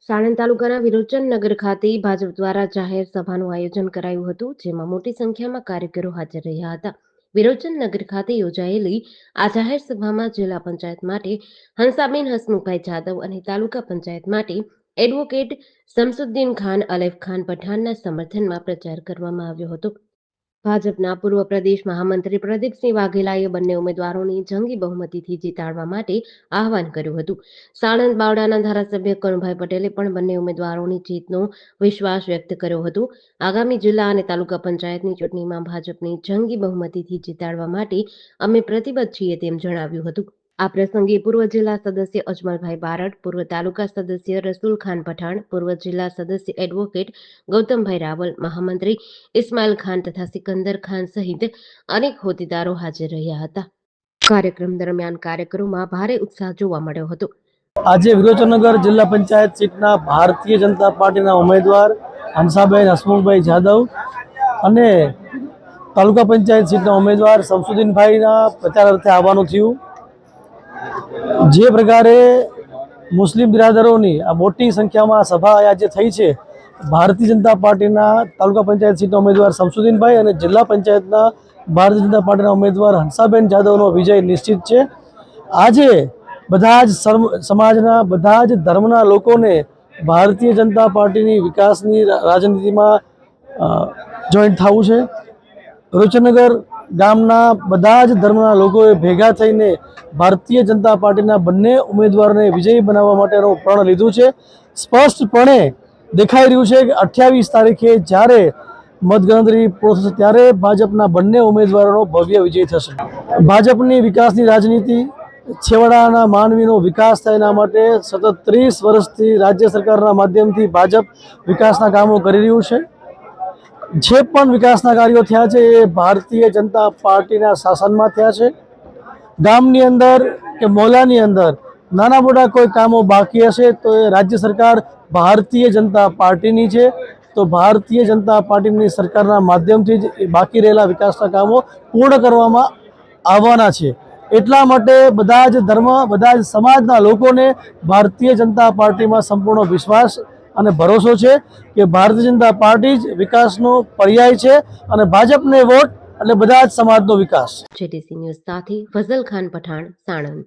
સાણંદ તાલુકાના વિરોચન નગર ખાતે ભાજપ દ્વારા જાહેર સભાનું આયોજન કરાયું હતું, જેમાં મોટી સંખ્યામાં કાર્યકરો હાજર રહ્યા હતા. વિરોચન નગર ખાતે યોજાયેલી આ જાહેર સભામાં જિલ્લા પંચાયત માટે હંસાબેન હસમુખભાઈ જાદવ અને તાલુકા પંચાયત માટે એડવોકેટ શમસુદ્દીન ખાન અલેફ ખાન પઠાણના સમર્થનમાં પ્રચાર કરવામાં આવ્યો હતો. ભાજપના પૂર્વ પ્રદેશ મહામંત્રી પ્રદીપસિંહ વાઘેલાએ બંને ઉમેદવારોની જંગી બહુમતીથી જીતાડવા માટે આહવાન કર્યું હતું. સાણંદ બાવળાના ધારાસભ્ય કનુભાઈ પટેલે પણ બંને ઉમેદવારોની જીતનો વિશ્વાસ વ્યક્ત કર્યો હતો. આગામી જિલ્લા અને તાલુકા પંચાયતની ચૂંટણીમાં ભાજપની જંગી બહુમતીથી જીતાડવા માટે અમે પ્રતિબદ્ધ છીએ તેમ જણાવ્યું હતું. આ પ્રસંગે પૂર્વ જિલ્લા સદસ્ય અજમલભાઈ બારડ, પૂર્વ તાલુકા સદસ્ય રસુલ ખાન પઠાણ, પૂર્વ જિલ્લા સદસ્ય એડવોકેટ ગૌતમભાઈ રાવલ, મહામંત્રી ઇસ્માઇલ ખાન તથા સિકંદર ખાન સહિત અનેક હોદ્દેદારો હાજર રહ્યા હતા. કાર્યક્રમ દરમિયાન કાર્યકરોમાં ભારે ઉત્સાહ જોવા મળ્યો હતો. આજે વિરોચનનગર જિલ્લા પંચાયત સીટના ભારતીય જનતા પાર્ટીના ઉમેદવાર હંસાબેન હસમુખભાઈ જાદવ અને તાલુકા પંચાયત સીટના ઉમેદવાર શમસુદ્દીનભાઈના પ્રચાર અર્થે આવવાનું થયું. જે પ્રકારે મુસ્લિમ બિરાદરોની આ મોટી સંખ્યામાં સભા આજે થઈ છે, ભારતીય જનતા પાર્ટીના તાલુકા પંચાયત સીટના ઉમેદવાર શમસુદ્દીનભાઈ અને જિલ્લા પંચાયતના ભારતીય જનતા પાર્ટીના ઉમેદવાર હંસાબેન જાદવનો વિજય નિશ્ચિત છે. આજે બધા જ સમાજના બધા જ ધર્મના લોકોને ભારતીય જનતા પાર્ટીની વિકાસની રાજનીતિમાં જોઈન્ટ થવું છે. વિરોચનનગર ગામના બધા જ ધર્મના લોકોએ ભેગા થઈને ભારતીય જનતા પાર્ટીના બંને ઉમેદવારોને વિજયી બનાવવા માટેનું પ્રણ લીધું છે. સ્પષ્ટપણે દેખાઈ રહ્યું છે કે 28 તારીખે જ્યારે મતગણતરી પૂર્ણ થશે ત્યારે ભાજપના બંને ઉમેદવારોનો ભવ્ય વિજય થશે. ભાજપની વિકાસની રાજનીતિ, છેવાડાના માનવીનો વિકાસ થાય એના માટે સતત 30 વર્ષથી રાજ્ય સરકારના માધ્યમથી ભાજપ વિકાસના કામો કરી રહ્યું છે. જે પણ વિકાસના કાર્યો થયા છે એ ભારતીય જનતા પાર્ટીના શાસનમાં થયા છે. ગામની અંદર કે મોહલ્લાની અંદર નાના મોટા કોઈ કામો બાકી હશે તો એ રાજ્ય સરકાર ભારતીય જનતા પાર્ટીની છે, તો ભારતીય જનતા પાર્ટીની સરકારના માધ્યમથી જ બાકી રહેલા વિકાસના કામો પૂર્ણ કરવામાં આવવાના છે. એટલા માટે બધા જ ધર્મ, બધા જ સમાજના લોકોને ભારતીય જનતા પાર્ટીમાં સંપૂર્ણ વિશ્વાસ અને ભરોસો છે કે ભારતીય જનતા પાર્ટી જ વિકાસનો પર્યાય છે અને ભાજપને વોટ એટલે બધા જ સમાજનો વિકાસ. જેટીસી ન્યૂઝ સાથે ફઝલ ખાન પઠાણ, સાણંદ.